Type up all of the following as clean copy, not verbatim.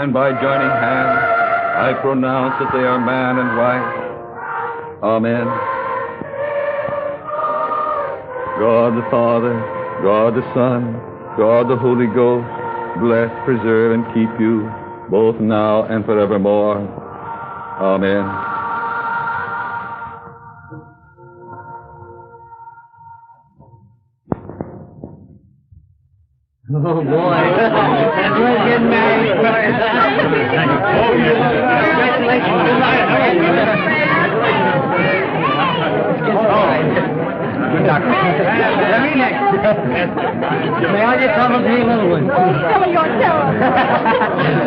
and by joining hands, I pronounce that they are man and wife. Amen. God the Father, God the Son, God the Holy Ghost, bless, preserve, and keep you, both now and forevermore. Amen. Oh, boy. We're getting married. Good doctor. Let me next. May I just have a few little ones? Tell me yourself.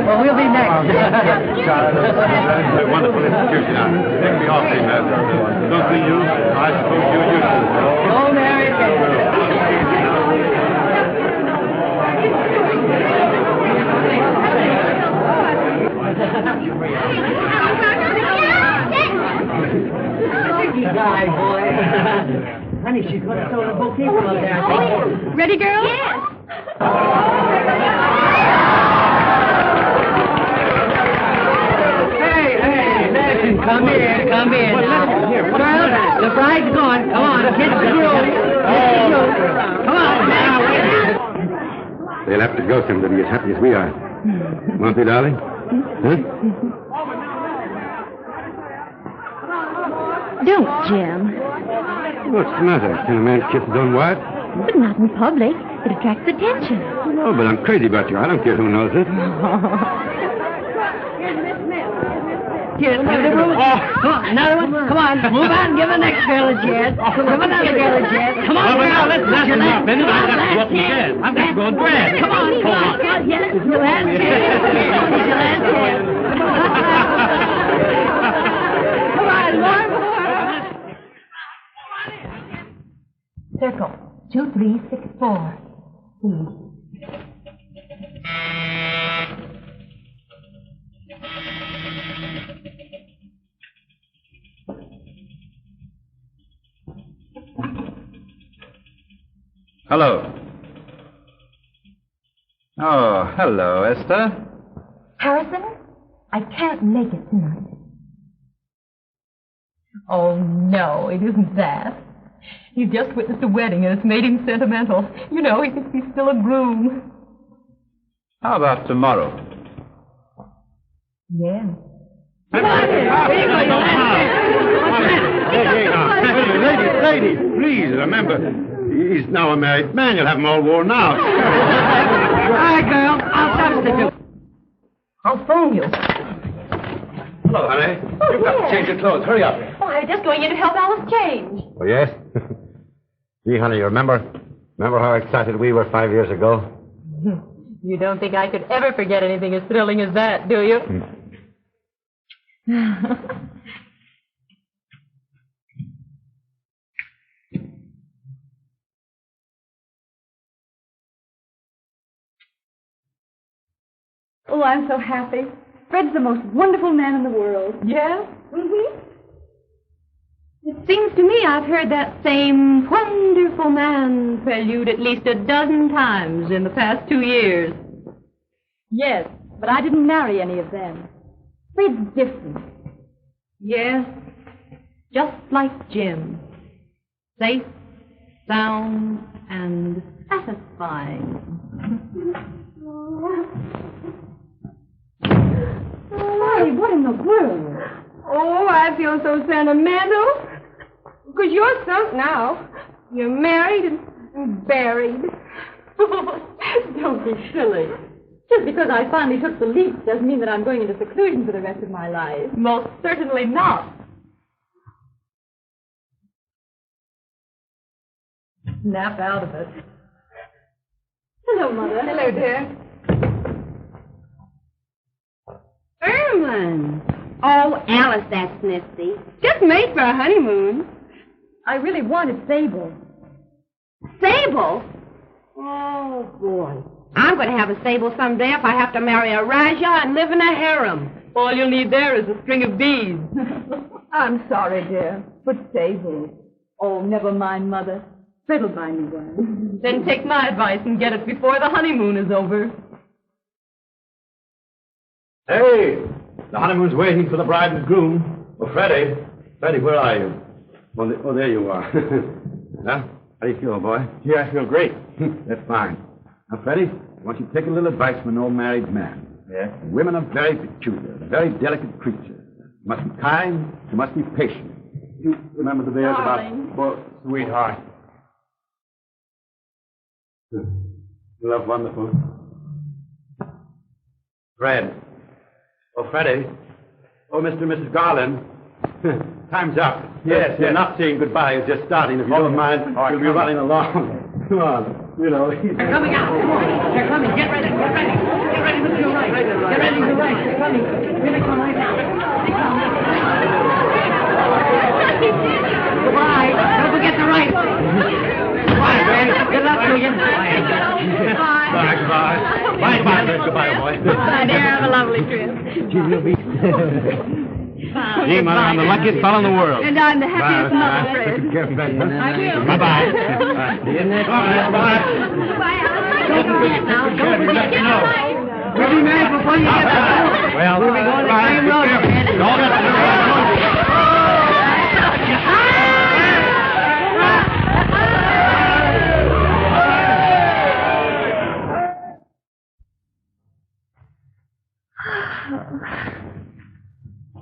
Well, we'll be next. A wonderful institution. Now, take me off, don't be you. I suppose you're used to it. Go, Mary. Guy, boy. Honey, she's going to throw the bouquet from up there. Ready, girl? Yes. Hey, listen, come in. Girls, the bride's gone. Come on, kiss the groom. Come on, now. They'll have to go some to be as happy as we are. Won't they, darling? Huh? Don't, Jim. What's the matter? Can a man kiss his own wife? But not in public. It attracts attention. No, but I'm crazy about you. I don't care who knows it. Kiss, another one. Come on, move on. Give the next girl a chance. Give another girl a chance. Come on, girl. That's enough, isn't it? I've got to go up the stairs. I've got to go and dress. Come on. Yes, your last chance. Your last chance. Come on, more. Circle. 2, 3, 6, 4. Please. Hello. Oh, hello, Esther. Harrison, I can't make it tonight. Oh, no, it isn't that. He's just witnessed a wedding and it's made him sentimental. You know, he thinks he's still a groom. How about tomorrow? Yeah. Lady, please remember, he's now a married man. You'll have him all worn out. All right, girl. I'll substitute. I'll phone you. Hello, honey. You've got to change your clothes. Hurry up. Oh, I'm just going in to help Alice change. Oh, yes? Gee, honey, you remember how excited we were 5 years ago? You don't think I could ever forget anything as thrilling as that, do you? Oh, I'm so happy. Fred's the most wonderful man in the world. Yeah? Mm-hmm. It seems to me I've heard that same Wonderful man prelude at least a dozen times in the past 2 years. Yes, but I didn't marry any of them. Fred's different. Yes, just like Jim. Safe, sound, and satisfying. Hey, what in the world? Oh, I feel so sentimental. Because you're sunk now. You're married and buried. Don't be silly. Just because I finally took the leap doesn't mean that I'm going into seclusion for the rest of my life. Most certainly not. Snap out of it. Hello, Mother. Hello, dear. Ermine. Oh, Alice, that's nifty. Just made for a honeymoon. I really wanted Sable. Sable? Oh, boy. I'm going to have a Sable someday if I have to marry a Rajah and live in a harem. All you'll need there is a string of beads. I'm sorry, dear, but Sable. Oh, never mind, Mother. Fred'll buy me one. Then take my advice and get it before the honeymoon is over. Hey, the honeymoon's waiting for the bride and groom. Oh, Freddie. Freddie, where are you? Oh, there you are. Huh? How do you feel, boy? Yeah, I feel great. That's fine. Now, Freddie, I want you to take a little advice from an old married man. Yeah? Women are very peculiar, very delicate creatures. You must be kind, you must be patient. You remember the verse Darling. about... Well, Sweetheart. love wonderful. Fred. Oh, Freddie. Oh, Mr. and Mrs. Garlan. Time's up. Yes, You're yes. not saying goodbye. You're just starting. If you don't mind, All right, we'll be come running along. Come on. You know. They're coming out. Come on. They're coming. Get ready. Get ready. Get ready. Look to your right. Get ready to your right. They're coming. Here they come right now. They come. Goodbye. Don't forget the right. Goodbye, man. Good luck to you. Bye. Bye. Bye, goodbye, boy. Bye, dear. Have a lovely trip. Gee, Mother, I'm the luckiest fellow in the world. And I'm the happiest mother, Fred. I will. Bye-bye. Don't forget now. Don't forget. We'll be married before you get there. Well, We'll be going the same road, Fred.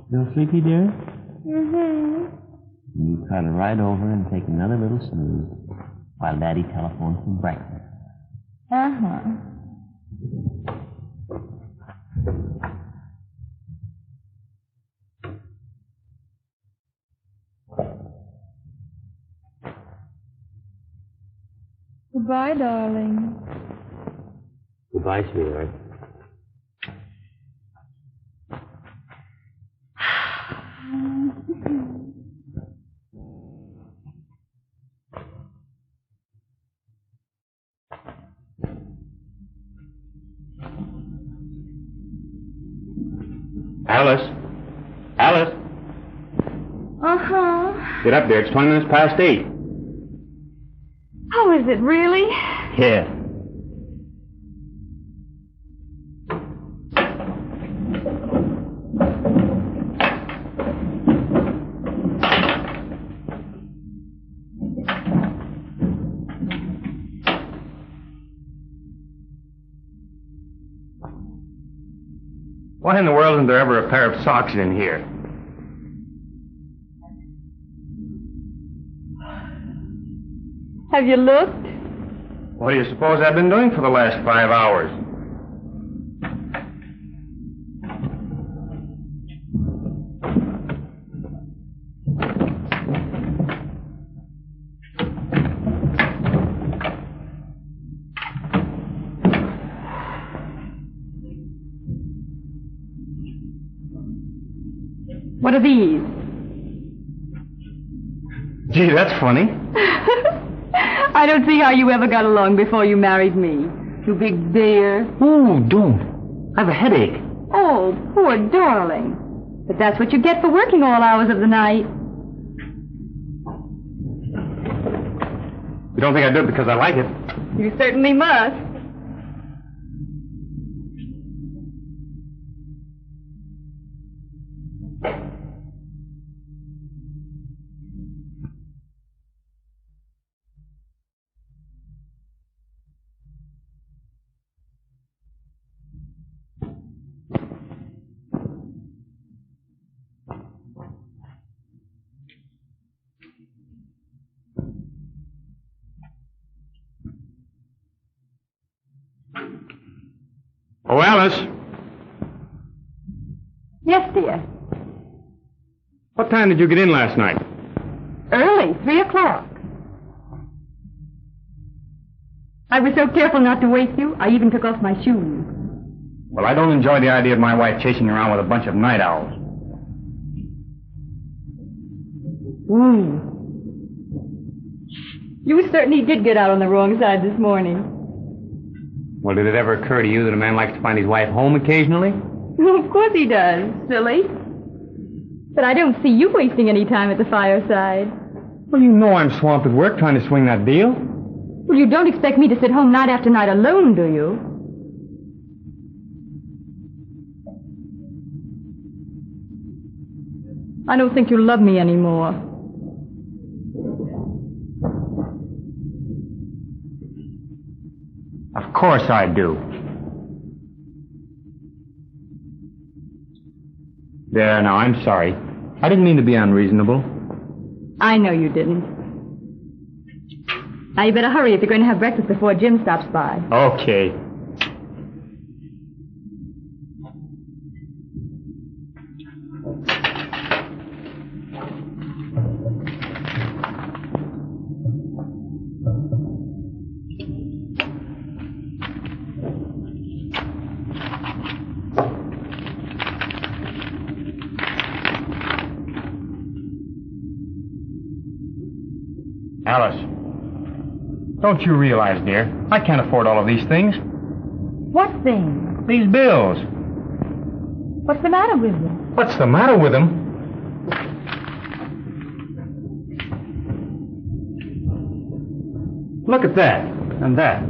Still sleepy, dear? Mm-hmm. You cuddle right over and take another little snooze while Daddy telephones for breakfast. Uh-huh. Goodbye, darling. Goodbye, sweetheart. Alice. Alice. Uh-huh. Get up there. It's 20 minutes past 8. Oh, is it really? Yeah. Why in the world isn't there ever a pair of socks in here? Have you looked? What do you suppose I've been doing for the last 5 hours? What are these? Gee, that's funny. I don't see how you ever got along before you married me. You big bear. Oh, don't. I have a headache. Oh, poor darling. But that's what you get for working all hours of the night. You don't think I do it because I like it? You certainly must. Oh, Alice. Yes, dear. What time did you get in last night? Early, 3 o'clock. I was so careful not to wake you, I even took off my shoes. Well, I don't enjoy the idea of my wife chasing around with a bunch of night owls. You certainly did get out on the wrong side this morning. Well, did it ever occur to you that a man likes to find his wife home occasionally? Of course he does, silly. But I don't see you wasting any time at the fireside. Well, you know I'm swamped at work trying to swing that deal. Well, you don't expect me to sit home night after night alone, do you? I don't think you love me anymore. Of course I do. There, now, I'm sorry. I didn't mean to be unreasonable. I know you didn't. Now, you better hurry if you're going to have breakfast before Jim stops by. Okay. Alice, don't you realize, dear, I can't afford all of these things. What thing? These bills. What's the matter with you? What's the matter with them? Look at that, and that,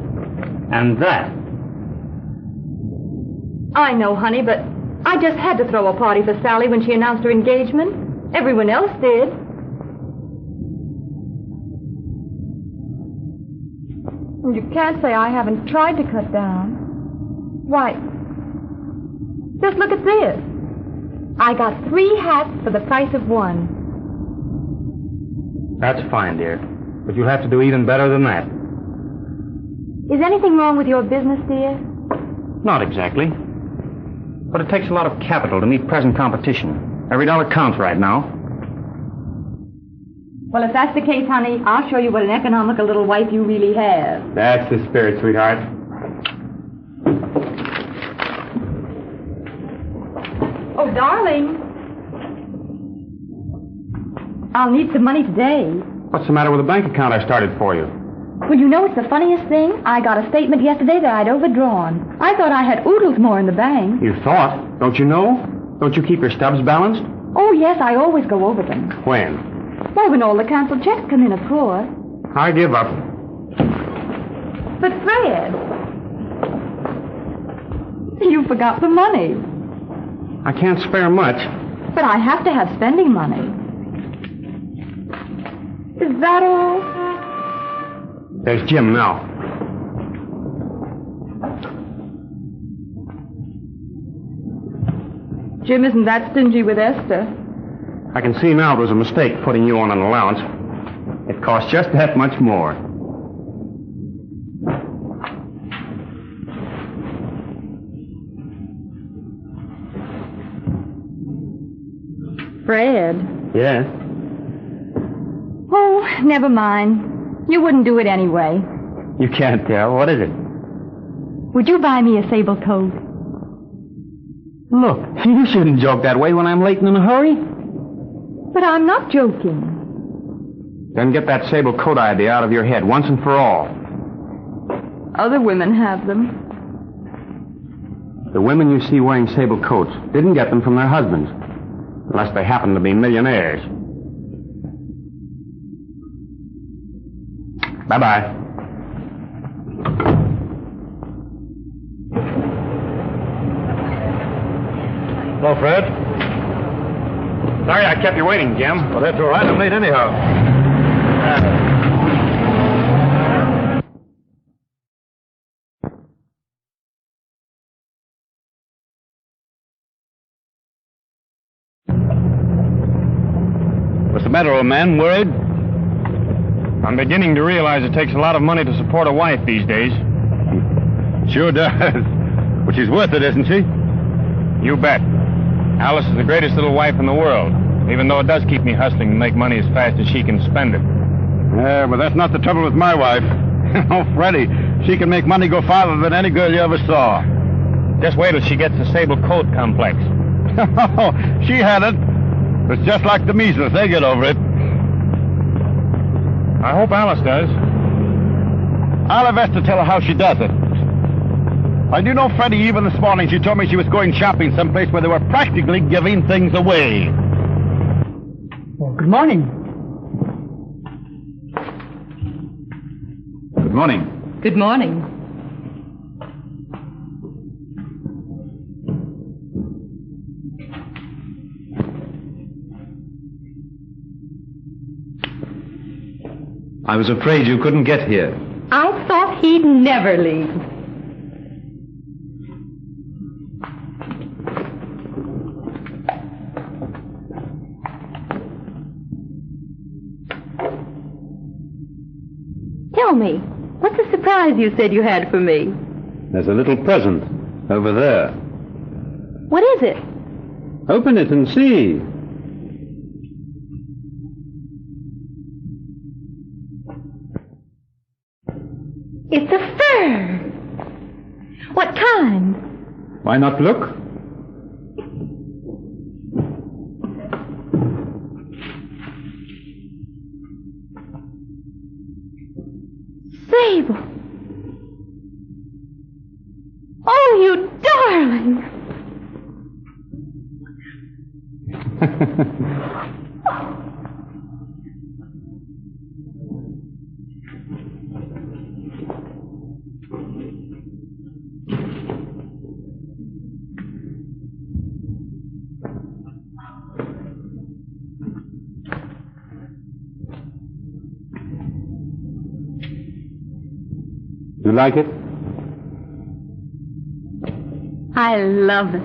and that. I know, honey, but I just had to throw a party for Sally when she announced her engagement. Everyone else did. You can't say I haven't tried to cut down. Why, just look at this. I got 3 hats for the price of 1. That's fine, dear. But you'll have to do even better than that. Is anything wrong with your business, dear? Not exactly. But it takes a lot of capital to meet present competition. Every dollar counts right now. Well, if that's the case, honey, I'll show you what an economical little wife you really have. That's the spirit, sweetheart. Oh, darling. I'll need some money today. What's the matter with the bank account I started for you? Well, you know it's the funniest thing? I got a statement yesterday that I'd overdrawn. I thought I had oodles more in the bank. You thought? Don't you know? Don't you keep your stubs balanced? Oh, yes, I always go over them. When? Why, when all the canceled checks come in, of course. I give up. But, Fred, you forgot the money. I can't spare much. But I have to have spending money. Is that all? There's Jim now. Jim isn't that stingy with Esther. I can see now it was a mistake putting you on an allowance. It cost just that much more. Fred. Yeah? Oh, never mind. You wouldn't do it anyway. You can't tell. What is it? Would you buy me a sable coat? Look, you shouldn't joke that way when I'm late and in a hurry. But I'm not joking. Then get that sable coat idea out of your head once and for all. Other women have them. The women you see wearing sable coats didn't get them from their husbands, unless they happen to be millionaires. Bye-bye. Hello, Fred. Sorry I kept you waiting, Jim. Well, that's all right. I'm late anyhow. What's the matter, old man? Worried? I'm beginning to realize it takes a lot of money to support a wife these days. Sure does. But she's worth it, isn't she? You bet. Alice is the greatest little wife in the world, even though it does keep me hustling to make money as fast as she can spend it. Yeah, but that's not the trouble with my wife. Oh, Freddie, she can make money go farther than any girl you ever saw. Just wait till she gets the sable coat complex. Oh, she had it. It's just like the measles. They get over it. I hope Alice does. I'll have Esther tell her how she does it. And you know, Freddie, even this morning she told me she was going shopping someplace where they were practically giving things away. Well, good morning. Good morning. Good morning. I was afraid you couldn't get here. I thought he'd never leave. Tell me, what's the surprise you said you had for me? There's a little present over there. What is it? Open it and see. It's a fur. What kind? Why not look? Sable. Oh, you darling. You like it? I love it.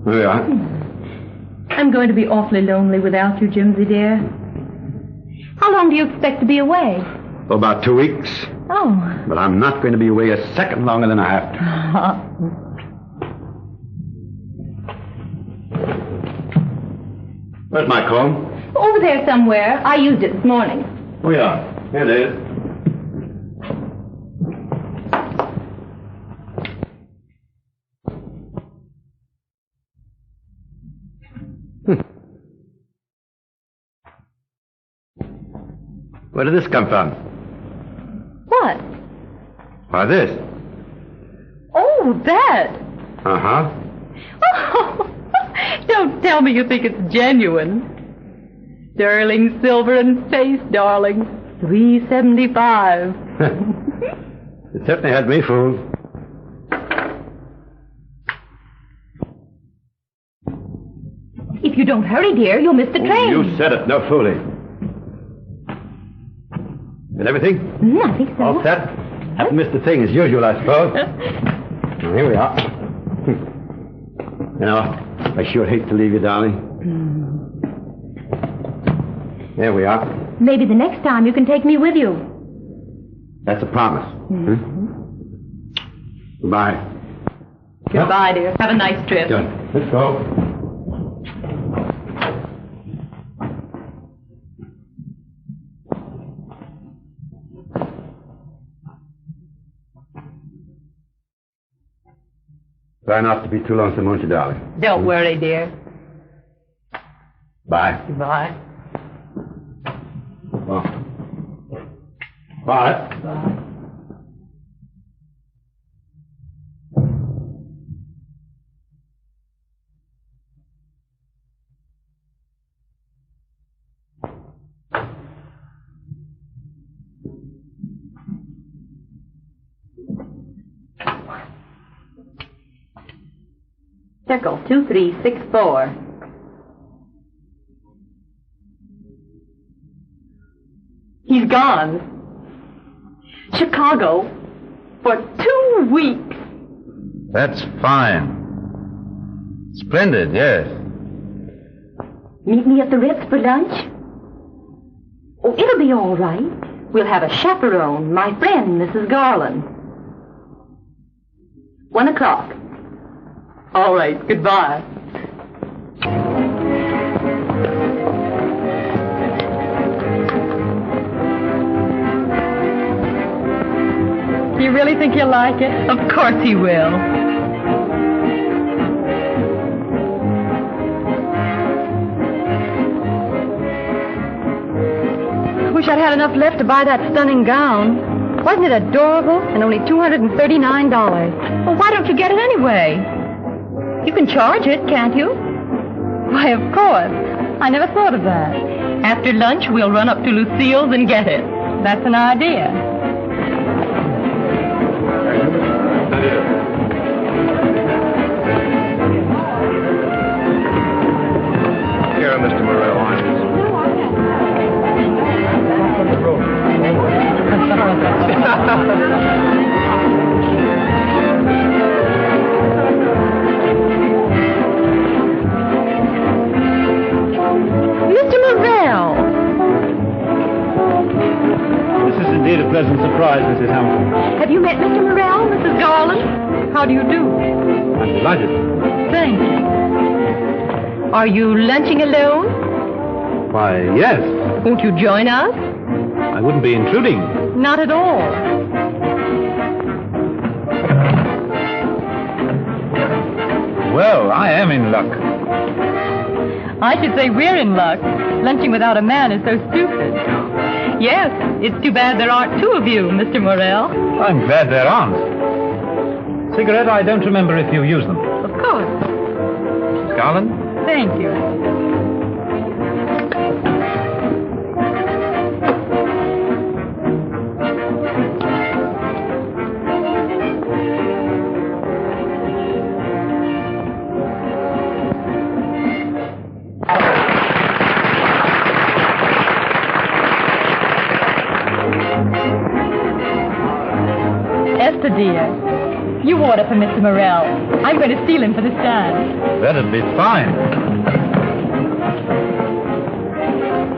Here we are. I'm going to be awfully lonely without you, Jimsy dear. How long do you expect to be away? For about 2 weeks. Oh. But I'm not going to be away a second longer than I have to. Where's my comb? Over there somewhere. I used it this morning. Oh, yeah. Here it is. Where did this come from? What? Why, this. Oh, that. Uh-huh. Oh, don't tell me you think it's genuine. Sterling silver and face, darling. $3.75. It certainly had me fooled. If you don't hurry, dear, you'll miss the train. You said it. No fooling. Is everything? I think so. All set? Haven't missed a thing as usual, I suppose. Well, here we are. You know, I sure hate to leave you, darling. There we are. Maybe the next time you can take me with you. That's a promise. Goodbye. Goodbye, dear. Have a nice trip. Good. Let's go. Try not to be too lonesome, won't you, darling? Don't worry, dear. Bye. Goodbye. Well. Bye. Bye. Circle 2364. He's gone. Chicago for 2 weeks. That's fine. Splendid, yes. Meet me at the Ritz for lunch? Oh, it'll be all right. We'll have a chaperone, my friend, Mrs. Garlan. 1 o'clock. All right, goodbye. You really think he'll like it? Of course he will. Wish I'd had enough left to buy that stunning gown. Wasn't it adorable? And only $239. Well, why don't you get it anyway? You can charge it, can't you? Why, of course. I never thought of that. After lunch, we'll run up to Lucille's and get it. That's an idea. Mr. Morrell! This is indeed a pleasant surprise, Mrs. Hampton. Have you met Mr. Morrell, Mrs. Garlan? How do you do? I'm delighted. Thank you. Are you lunching alone? Why, yes. Won't you join us? I wouldn't be intruding. Not at all. Well, I am in luck. I should say we're in luck. Lunching without a man is so stupid. Yes, it's too bad there aren't two of you, Mr. Morrell. I'm glad there aren't. Cigarette, I don't remember if you use them. Of course. Garlan? Thank you. Esther, dear, you order for Mr. Morrell. I'm going to steal him for the stand. That'd be fine.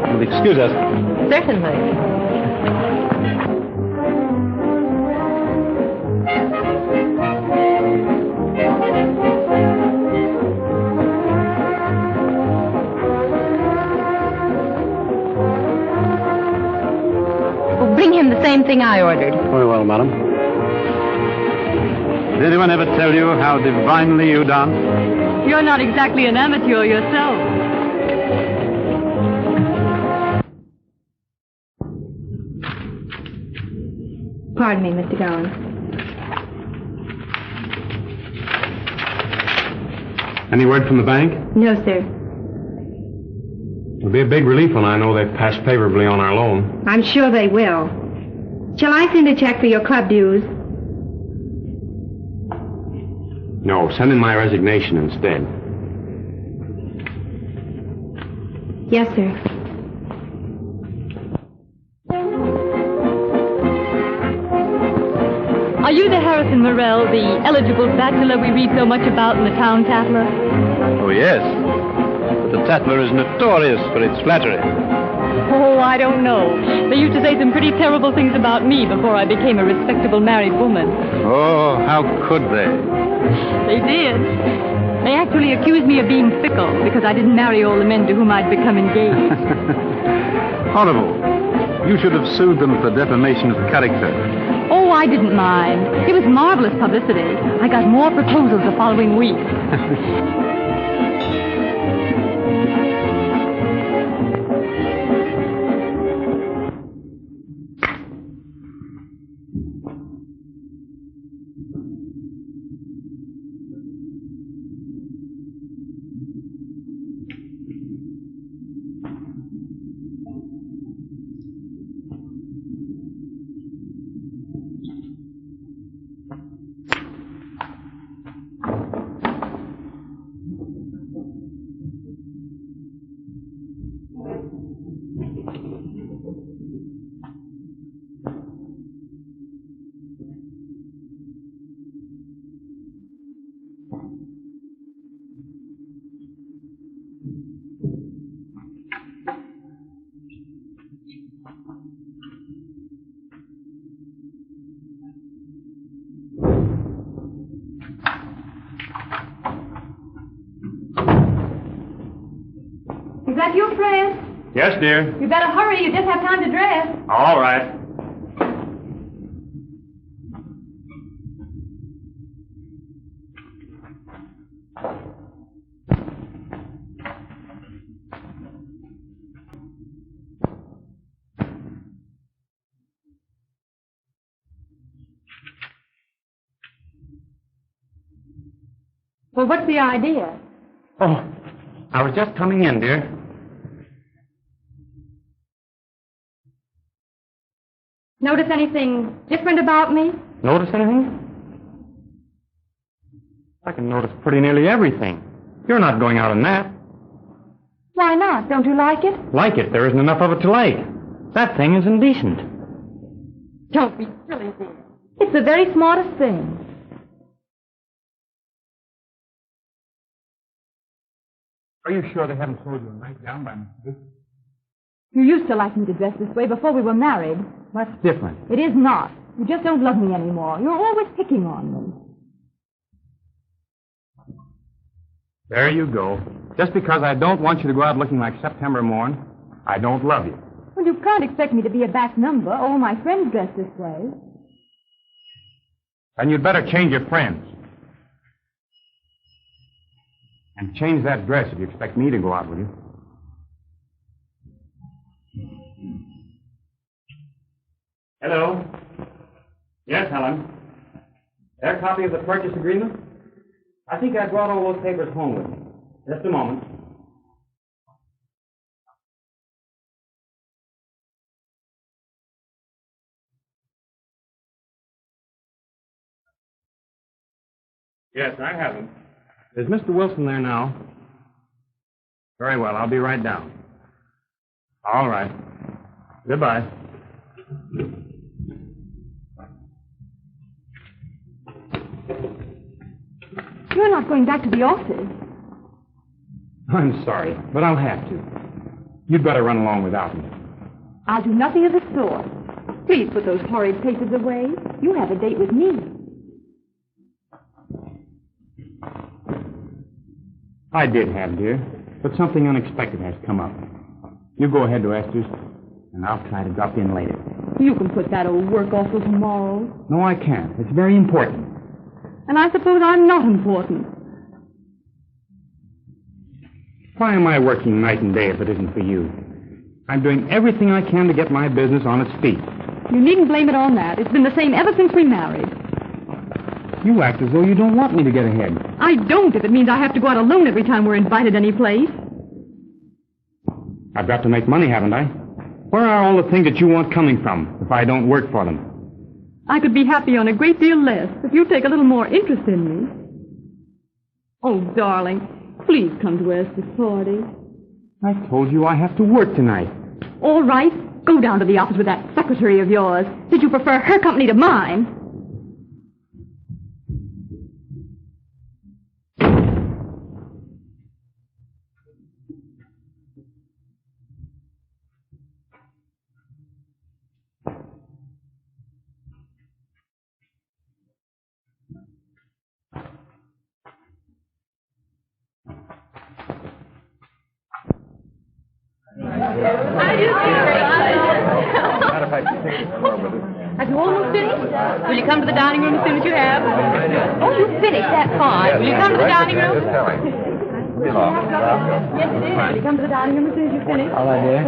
You'll excuse us. Certainly. Well, bring him the same thing I ordered. Very well, madam. Did anyone ever tell you how divinely you dance? You're not exactly an amateur yourself. Pardon me, Mr. Garlan. Any word from the bank? No, sir. It'll be a big relief when I know they've passed favorably on our loan. I'm sure they will. Shall I send a check for your club dues? No, send in my resignation instead. Yes, sir. Are you the Harrison Morrell, the eligible bachelor we read so much about in the Town Tatler? Oh, yes. But the Tatler is notorious for its flattery. Oh, I don't know. They used to say some pretty terrible things about me before I became a respectable married woman. Oh, how could they? They did. They actually accused me of being fickle because I didn't marry all the men to whom I'd become engaged. Horrible. You should have sued them for defamation of character. Oh, I didn't mind. It was marvelous publicity. I got more proposals the following week. Is that you, Fred? Yes, dear. You better hurry. You just have time to dress. All right. Well, what's the idea? Oh, I was just coming in, dear. Notice anything different about me? Notice anything? I can notice pretty nearly everything. You're not going out on that. Why not? Don't you like it? Like it? There isn't enough of it to like. That thing is indecent. Don't be silly, dear. It's the very smartest thing. Are you sure they haven't sold you a nightgown by mistake? You used to like me to dress this way before we were married. That's different. It is not. You just don't love me anymore. You're always picking on me. There you go. Just because I don't want you to go out looking like September morn, I don't love you. Well, you can't expect me to be a back number. All my friends dress this way. Then you'd better change your friends. And change that dress if you expect me to go out with you. Hello. Yes, Helen. Their copy of the purchase agreement? I think I brought all those papers home with me. Just a moment. Yes, I have them. Is Mr. Wilson there now? Very well, I'll be right down. All right. Goodbye. You're not going back to the office. I'm sorry, but I'll have to. You'd better run along without me. I'll do nothing of the sort. Please put those horrid papers away. You have a date with me. I did have, dear, but something unexpected has come up. You go ahead to Esther's, and I'll try to drop in later. You can put that old work off till tomorrow. No, I can't. It's very important. And I suppose I'm not important. Why am I working night and day if it isn't for you? I'm doing everything I can to get my business on its feet. You needn't blame it on that. It's been the same ever since we married. You act as though you don't want me to get ahead. I don't if it means I have to go out alone every time we're invited any place. I've got to make money, haven't I? Where are all the things that you want coming from if I don't work for them? I could be happy on a great deal less if you take a little more interest in me. Oh, darling, please come to Esther's party. I told you I have to work tonight. All right. Go down to the office with that secretary of yours. Did you prefer her company to mine? Have you almost finished? Will you come to the dining room as soon as you have? Oh, you finished. That's fine. Will you come to the dining room? Yes, it is. Will you come to the dining room as soon as you finish? All right, dear.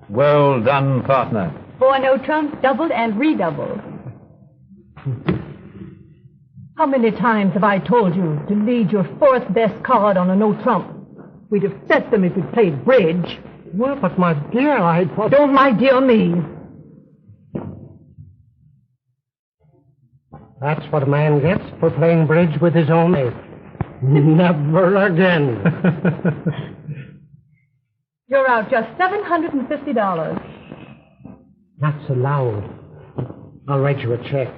Well done, partner. Boy, no trumps, doubled and redoubled. How many times have I told you to lead your fourth best card on a no trump? We'd have set them if we'd played bridge. Well, but my dear, I thought... Don't my dear me. That's what a man gets for playing bridge with his own mate. Never again. You're out just $750. That's allowed. I'll write you a check.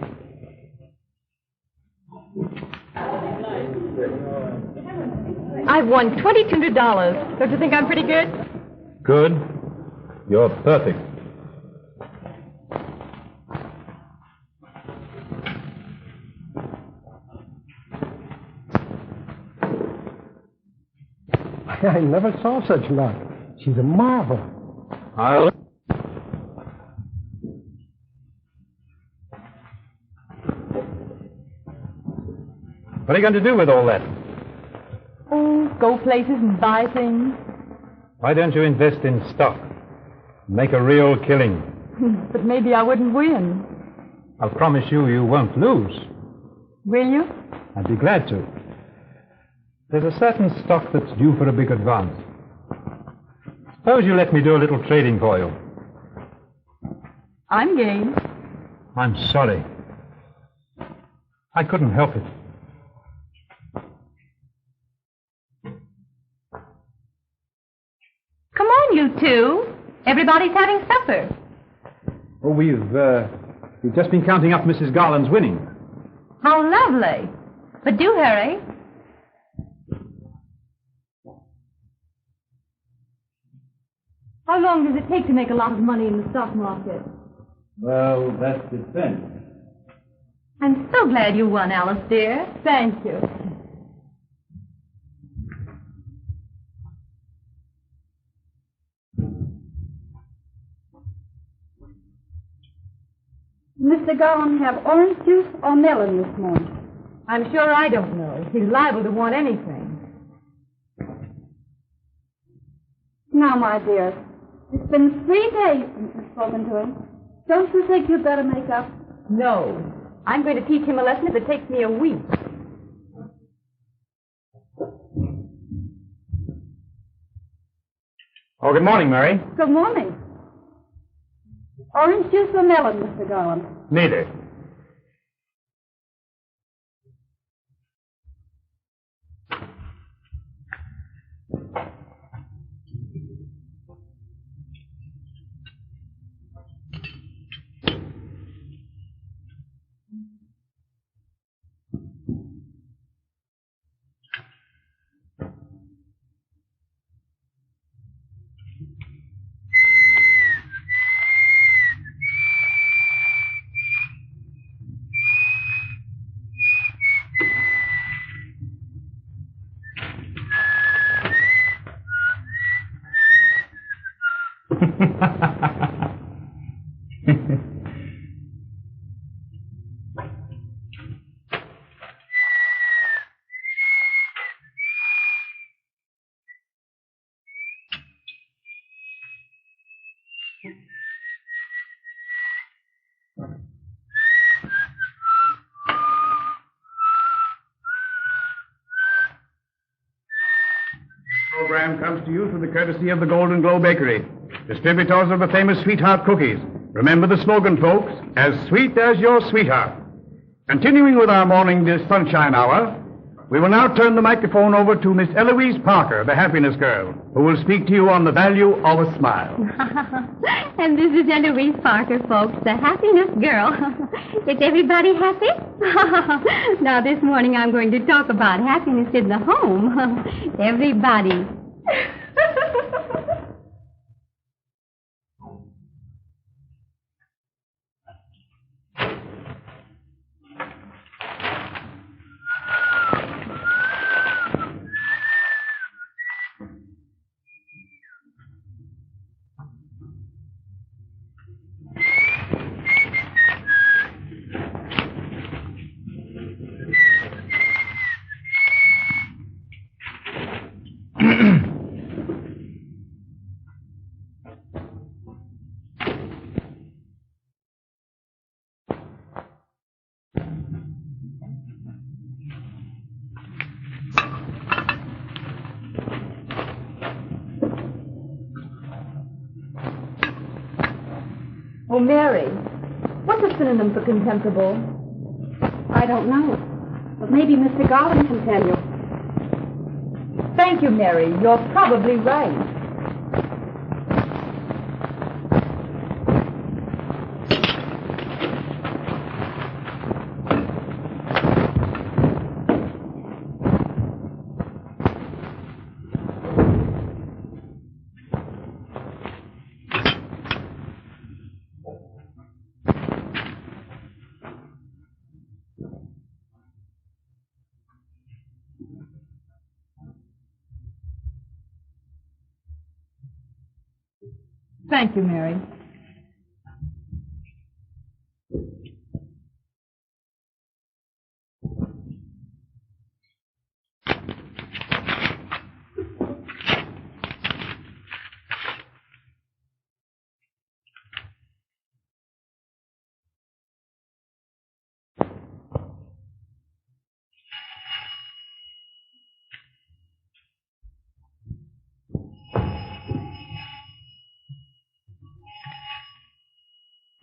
I've won $2,200. Don't you think I'm pretty good? Good. You're perfect. I never saw such luck. She's a marvel. I'll... What are you going to do with all that? Oh, go places and buy things. Why don't you invest in stock? Make a real killing. But maybe I wouldn't win. I'll promise you you won't lose. Will you? I'd be glad to. There's a certain stock that's due for a big advance. Suppose you let me do a little trading for you. I'm game. I'm sorry. I couldn't help it. Come on, you two. Everybody's having supper. Oh, we've just been counting up Mrs. Garland's winnings. How lovely. But do hurry. How long does it take to make a lot of money in the stock market? Well, that depends. I'm so glad you won, Alice, dear. Thank you. Mr. Garlan have orange juice or melon this morning? I'm sure I don't know. He's liable to want anything. Now, my dear, it's been 3 days since you've spoken to him. Don't you think you'd better make up? No. I'm going to teach him a lesson if it takes me a week. Oh, good morning, Mary. Good morning. Orange juice or melon, Mr. Garland? Neither. Program comes to you through the courtesy of the Golden Glow Bakery, distributors of the famous Sweetheart cookies. Remember the slogan, folks, as sweet as your sweetheart. Continuing with our morning sunshine hour, we will now turn the microphone over to Miss Eloise Parker, the happiness girl, who will speak to you on the value of a smile. And this is Eloise Parker, folks, the happiness girl. Is everybody happy? Now, this morning I'm going to talk about happiness in the home. Everybody. Oh, Mary, what's a synonym for contemptible? I don't know. But maybe Mr. Garland can tell you. Thank you, Mary. You're probably right. Thank you, Mary.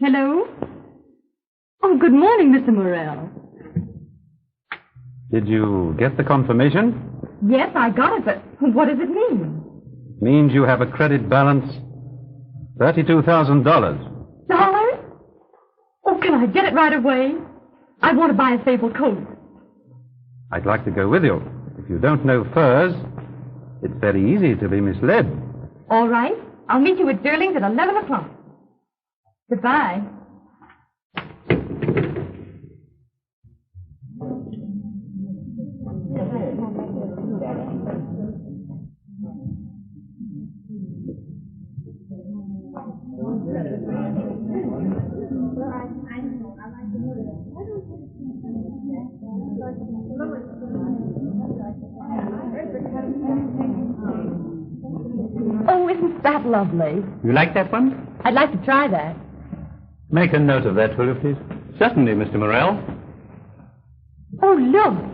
Hello? Oh, good morning, Mr. Morrell. Did you get the confirmation? Yes, I got it, but what does it mean? Means you have a credit balance $32,000. Dollars? Oh, can I get it right away? I want to buy a sable coat. I'd like to go with you. If you don't know furs, it's very easy to be misled. All right. I'll meet you at Durling's at 11 o'clock. Goodbye. Oh, isn't that lovely? You like that one? I'd like to try that. Make a note of that, will you, please? Certainly, Mr. Morrell. Oh, look.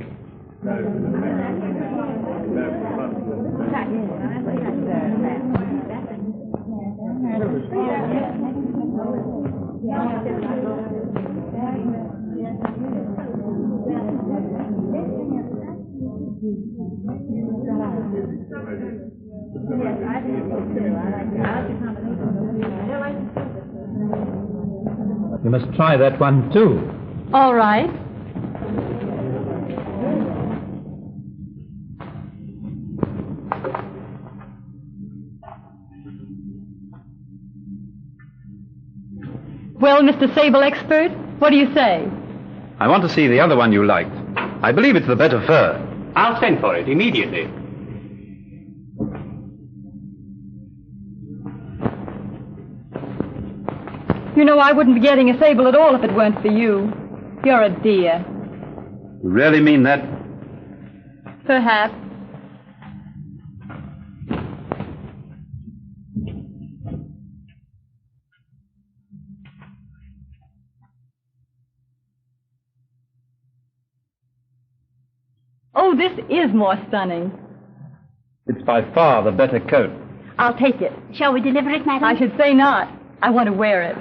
You must try that one, too. All right. Well, Mr. Sable Expert, what do you say? I want to see the other one you liked. I believe it's the better fur. I'll send for it immediately. You know, I wouldn't be getting a sable at all if it weren't for you. You're a dear. You really mean that? Perhaps. Oh, this is more stunning. It's by far the better coat. I'll take it. Shall we deliver it, madam? I should say not. I want to wear it.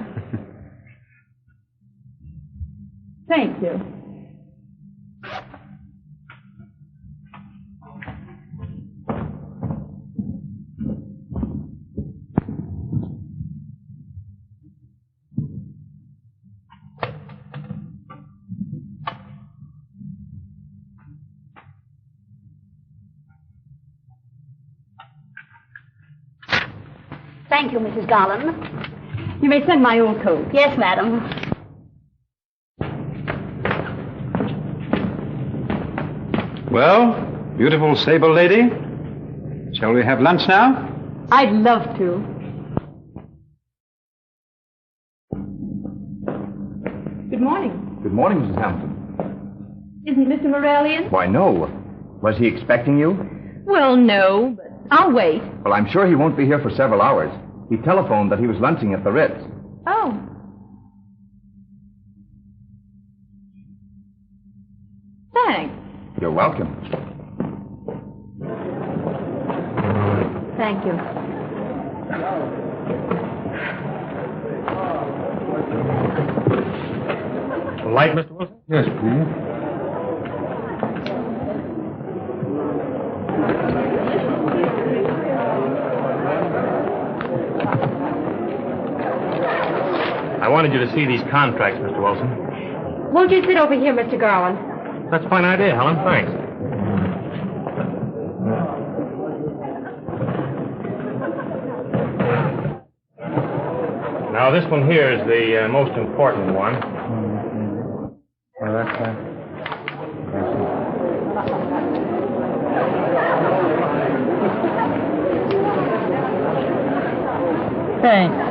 Thank you. Thank you, Mrs. Garlan. You may send my old coat. Yes, madam. Well, beautiful sable lady, shall we have lunch now? I'd love to. Good morning. Good morning, Mrs. Hampton. Isn't Mr. Morrell in? Why, no. Was he expecting you? Well, no, but I'll wait. Well, I'm sure he won't be here for several hours. He telephoned that he was lunching at the Ritz. Oh. Thanks. You're welcome. Thank you. Light, Mr. Wilson? Yes, please. I wanted you to see these contracts, Mr. Wilson. Won't you sit over here, Mr. Garlan? That's a fine idea, Helen. Thanks. Now, this one here is the most important one. Oh, that's right. Thanks.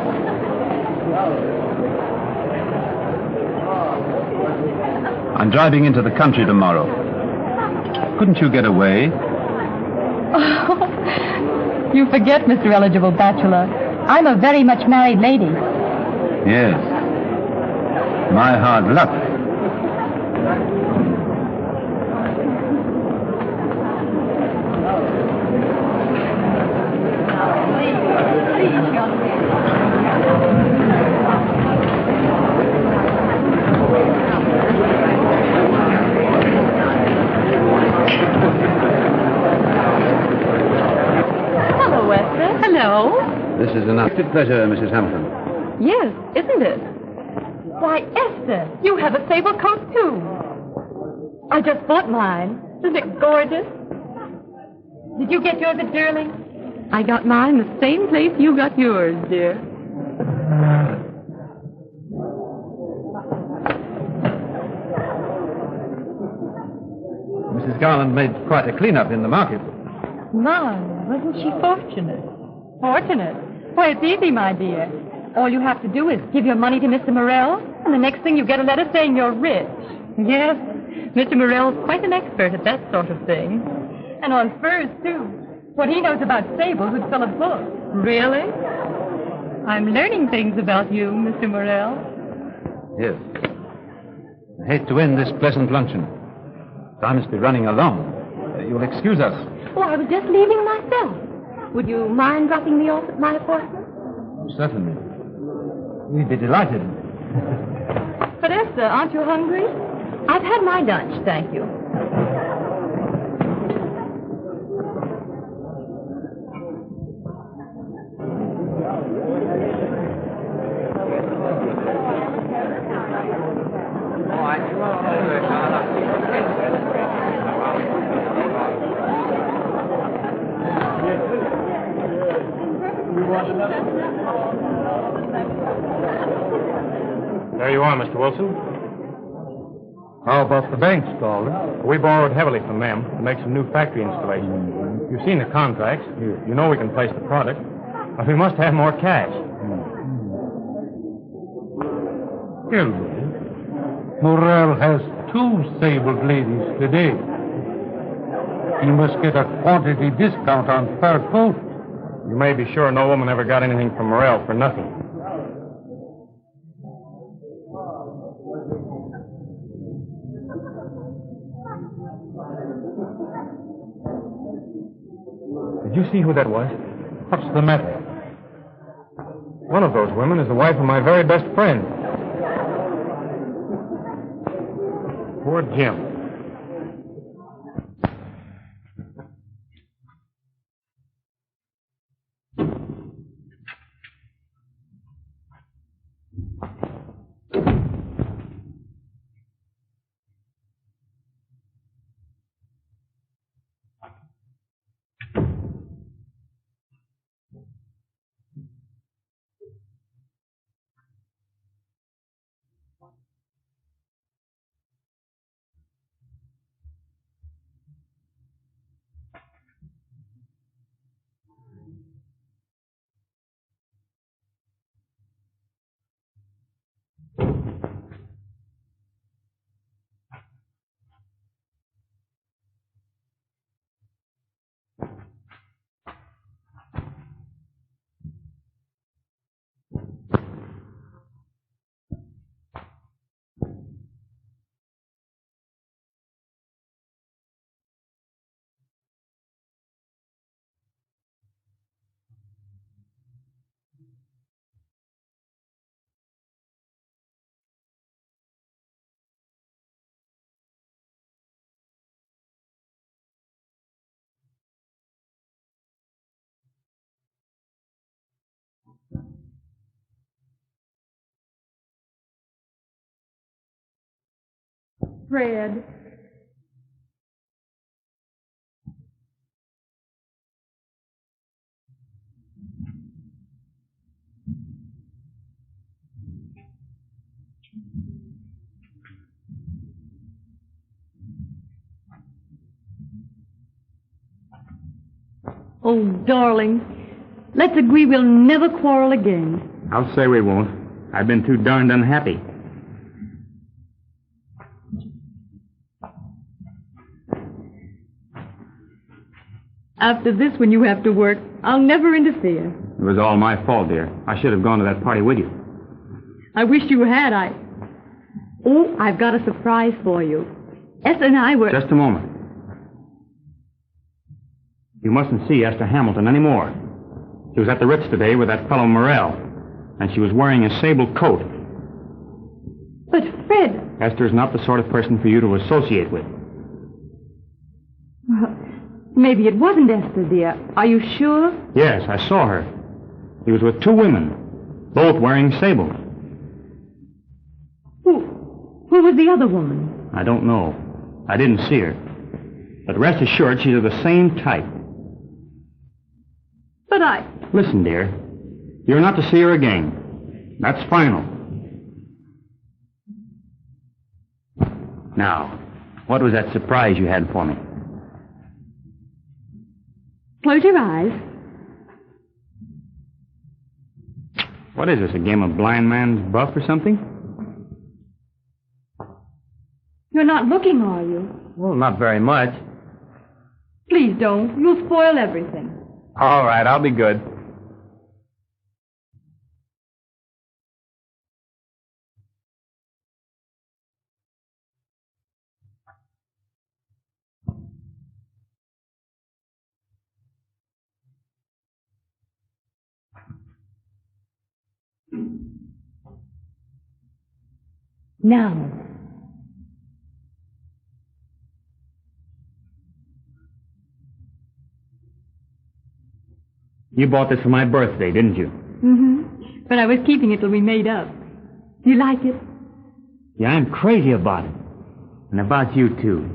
I'm driving into the country tomorrow. Couldn't you get away? Oh, you forget, Mr. Eligible Bachelor. I'm a very much married lady. Yes. My hard luck. This is an unexpected pleasure, Mrs. Hamilton. Yes, isn't it? Why, Esther, you have a sable coat, too. I just bought mine. Isn't it gorgeous? Did you get yours at Sterling? I got mine the same place you got yours, dear. Mrs. Garland made quite a clean-up in the market. My, wasn't she fortunate? Fortunate? Why, it's easy, my dear. All you have to do is give your money to Mr. Morrell, and the next thing you get a letter saying you're rich. Yes, Mr. Morrell's quite an expert at that sort of thing. And on furs, too. What he knows about sables would fill a book. Really? I'm learning things about you, Mr. Morrell. Yes. I hate to end this pleasant luncheon. I must be running along. You'll excuse us. Oh, I was just leaving myself. Would you mind dropping me off at my apartment? Certainly. We'd be delighted. But Esther, aren't you hungry? I've had my lunch, thank you. There you are, Mr. Wilson. How about the banks, Garlan? We borrowed heavily from them to make some new factory installations. You've seen the contracts. You know we can place the product. But we must have more cash. Kendall, Morrell has 2 sabled ladies today. He must get a quantity discount on fur coat. You may be sure no woman ever got anything from Morrell for nothing. Did you see who that was? What's the matter? One of those women is the wife of my very best friend. Poor Jim. Fred. Oh, darling, let's agree we'll never quarrel again. I'll say we won't. I've been too darned unhappy. After this, when you have to work, I'll never interfere. It was all my fault, dear. I should have gone to that party with you. I wish you had. Oh, I've got a surprise for you. Esther and I were... Just a moment. You mustn't see Esther Hamilton anymore. She was at the Ritz today with that fellow Morrell, and she was wearing a sable coat. But, Fred... Esther's not the sort of person for you to associate with. Well, maybe it wasn't Esther, dear. Are you sure? Yes, I saw her. He was with two women, both wearing sables. Who was the other woman? I don't know. I didn't see her. But rest assured, she's of the same type. But I... Listen, dear. You're not to see her again. That's final. Now, what was that surprise you had for me? Close your eyes. What is this, a game of blind man's buff or something? You're not looking, are you? Well, not very much. Please don't. You'll spoil everything. All right, I'll be good. Now. You bought this for my birthday, didn't you? Mm-hmm. But I was keeping it till we made up. Do you like it? Yeah, I'm crazy about it. And about you, too.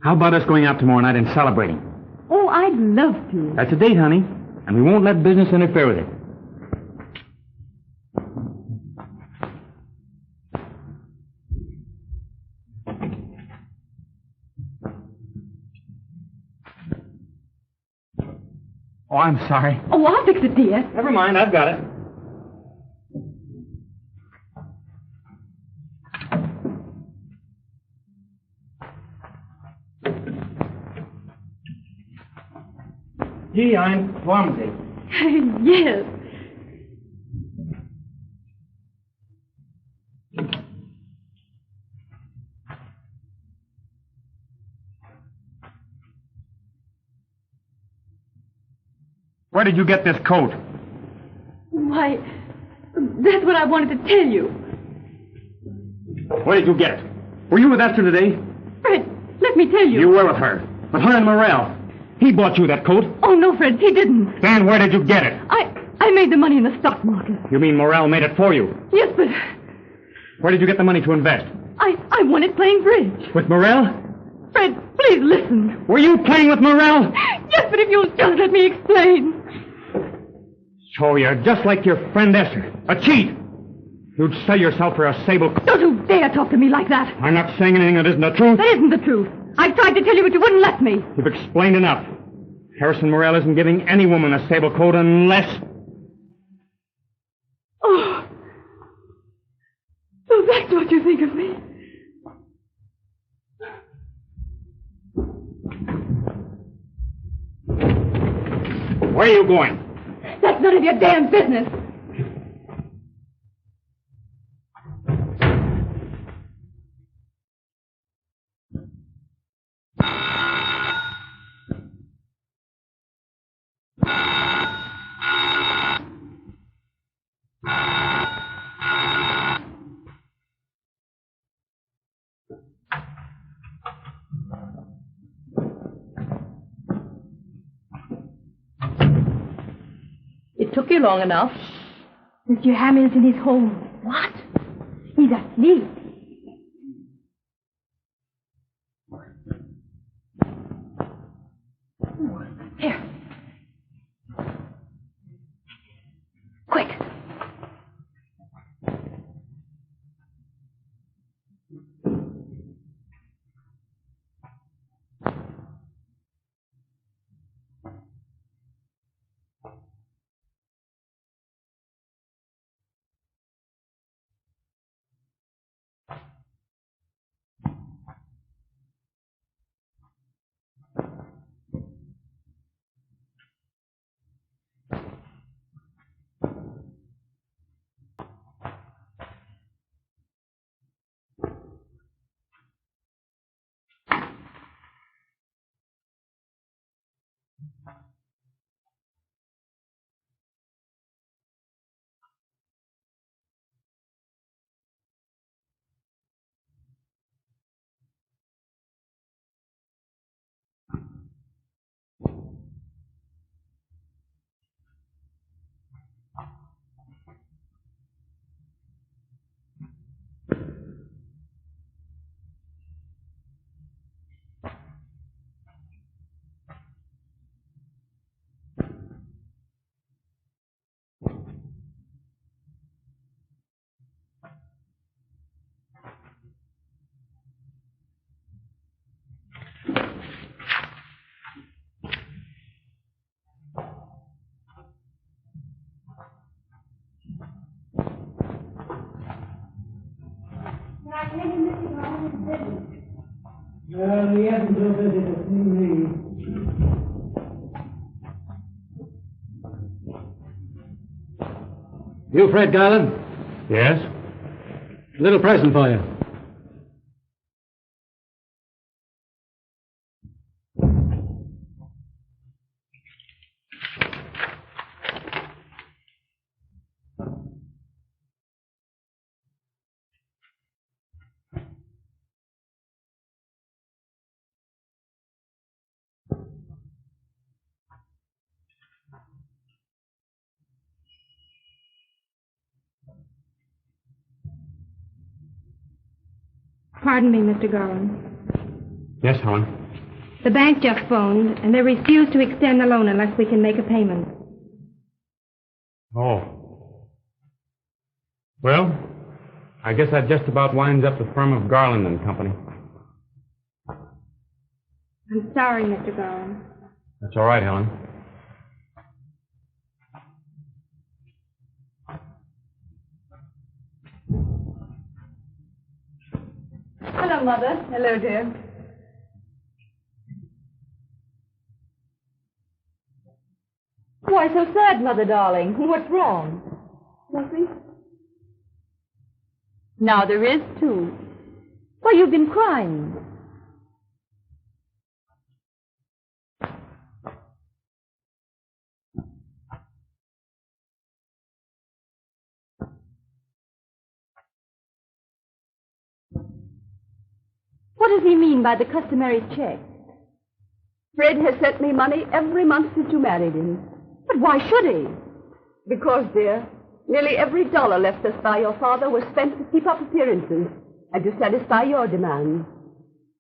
How about us going out tomorrow night and celebrating? Oh, I'd love to. That's a date, honey. And we won't let business interfere with it. Oh, I'm sorry. Oh, I'll fix it, dear. Never mind, I've got it. Gee, I'm clumsy. Yes. Where did you get this coat? Why, that's what I wanted to tell you. Where did you get it? Were you with Esther today? Fred, let me tell you. You were with her. With her and Morrell. He bought you that coat. Oh, no, Fred, he didn't. Then where did you get it? I made the money in the stock market. You mean Morrell made it for you? Yes, but... Where did you get the money to invest? I won it playing bridge. With Morrell? Fred, please listen. Were you playing with Morrell? Yes, but if you'll just let me explain. So you're just like your friend Esther. A cheat. You'd sell yourself for a sable... Don't you dare talk to me like that. I'm not saying anything that isn't the truth. That isn't the truth. I've tried to tell you, but you wouldn't let me. You've explained enough. Harrison Morrell isn't giving any woman a sable coat unless... Oh. So that's what you think of me. Where are you going? That's none of your damn business. It took you long enough. Mr. Hamilton is home. What? He's asleep. Here. Quick. Well, he hasn't so busy to see me. You Fred Garlan? Yes? A little present for you. Pardon me, Mr. Garlan. Yes, Helen. The bank just phoned, and they refuse to extend the loan unless we can make a payment. Oh. Well, I guess that just about winds up the firm of Garlan and Company. I'm sorry, Mr. Garlan. That's all right, Helen. Hello, Mother. Hello, dear. Why so sad, Mother, darling? What's wrong? Nothing. Now there is, too. Why, you've been crying. What does he mean by the customary check? Fred has sent me money every month since you married him. But why should he? Because, dear, nearly every dollar left us by your father was spent to keep up appearances and to satisfy your demands.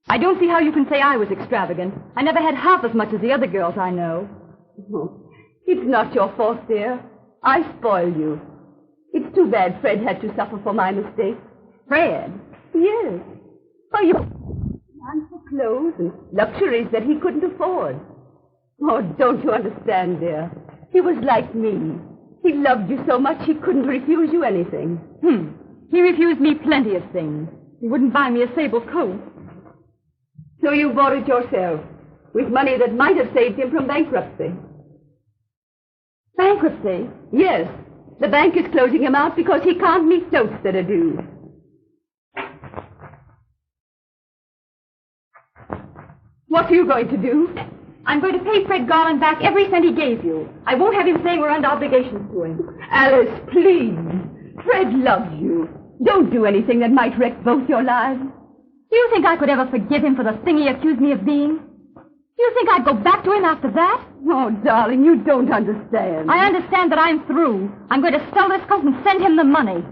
I don't see how you can say I was extravagant. I never had half as much as the other girls I know. Oh, it's not your fault, dear. I spoiled you. It's too bad Fred had to suffer for my mistake. Fred? Yes. Oh, you man for clothes and luxuries that he couldn't afford. Oh, don't you understand, dear? He was like me. He loved you so much he couldn't refuse you anything. He refused me plenty of things. He wouldn't buy me a sable coat. So you bought it yourself, with money that might have saved him from bankruptcy. Bankruptcy? Yes. The bank is closing him out because he can't meet notes that are due. What are you going to do? I'm going to pay Fred Garlan back every cent he gave you. I won't have him saying we're under obligations to him. Alice, please. Fred loves you. Don't do anything that might wreck both your lives. Do you think I could ever forgive him for the thing he accused me of being? Do you think I'd go back to him after that? Oh, darling, you don't understand. I understand that I'm through. I'm going to sell this coat and send him the money.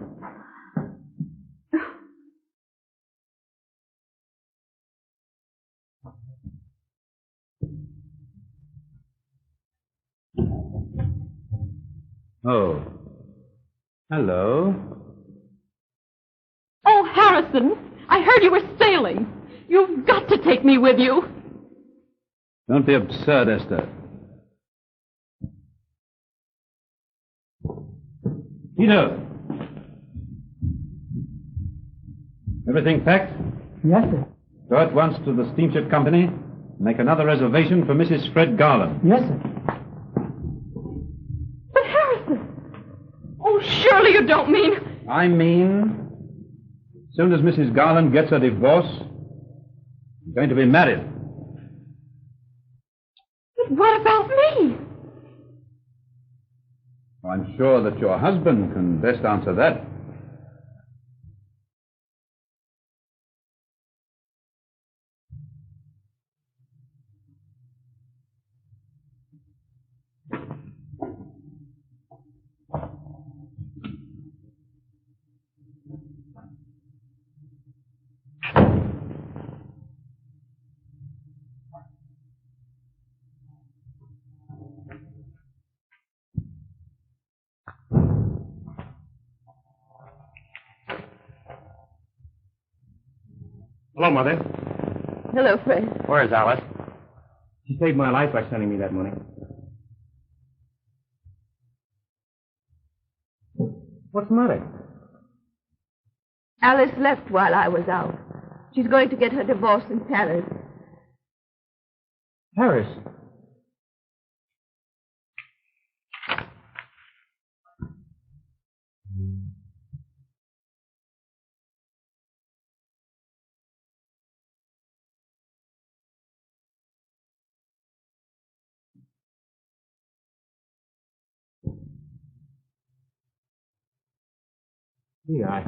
Oh. Hello. Oh, Harrison, I heard you were sailing. You've got to take me with you. Don't be absurd, Esther. Peter. Everything packed? Yes, sir. Go at once to the steamship company. Make another reservation for Mrs. Fred Garlan. Yes, sir. But Harrison! Oh, surely you don't mean... I mean, as soon as Mrs. Garlan gets a divorce, I'm going to be married. But what about me? I'm sure that your husband can best answer that. Hello, Mother. Hello, Fred. Where's Alice? She saved my life by sending me that money. What's the matter? Alice left while I was out. She's going to get her divorce in Paris. Paris? Gee, I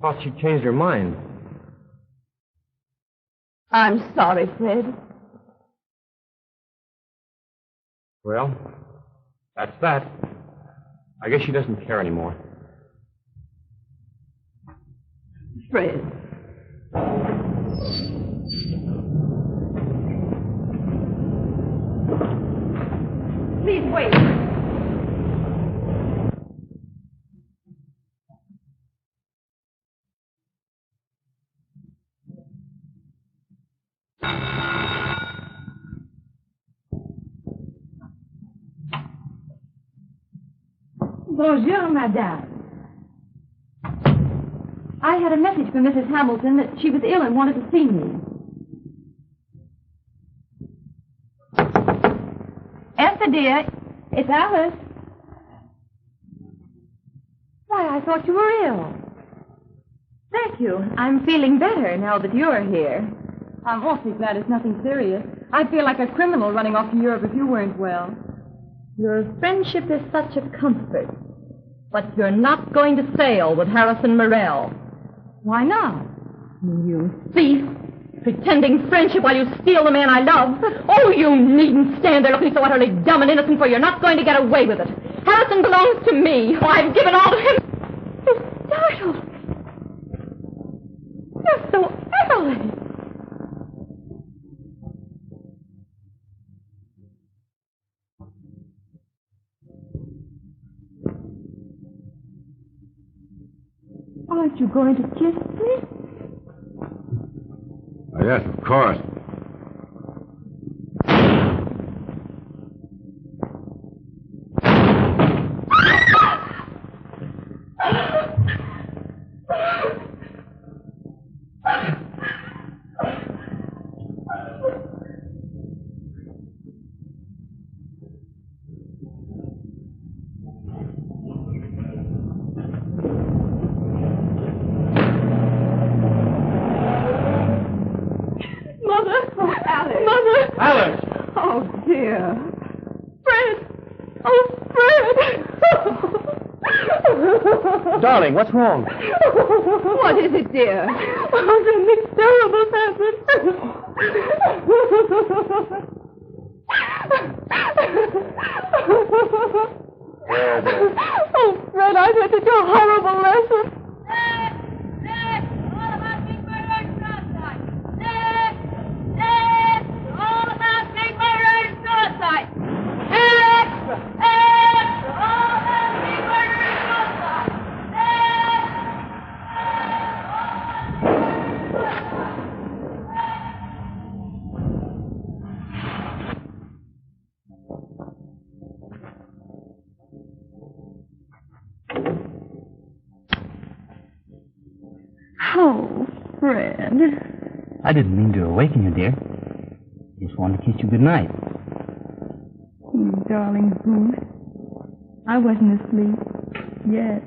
thought she changed her mind. I'm sorry, Fred. Well, that's that. I guess she doesn't care anymore. Fred. Please wait. Bonjour, madame. I had a message from Mrs. Hamilton that she was ill and wanted to see me. Esther, dear, it's Alice. Why, I thought you were ill. Thank you. I'm feeling better now that you're here. I'm awfully glad it's nothing serious. I'd feel like a criminal running off to Europe if you weren't well. Your friendship is such a comfort. But you're not going to sail with Harrison Morrell. Why not? You thief! Pretending friendship while you steal the man I love. Oh, you needn't stand there looking so utterly dumb and innocent, for you're not going to get away with it. Harrison belongs to me. Oh, I've given all to him. You're startled. You're so early. Aren't you going to kiss me? Oh, yes, of course. Darling, what's wrong? What is it, dear? Oh, something terrible's happened. Oh, Fred, I've had to do a horrible lesson. All about Big Murder Suicide. All about Big Murder Suicide. All about Big Murder Suicide. Oh, Fred. I didn't mean to awaken you, dear. Just wanted to kiss you good night. You darling goose. I wasn't asleep yet.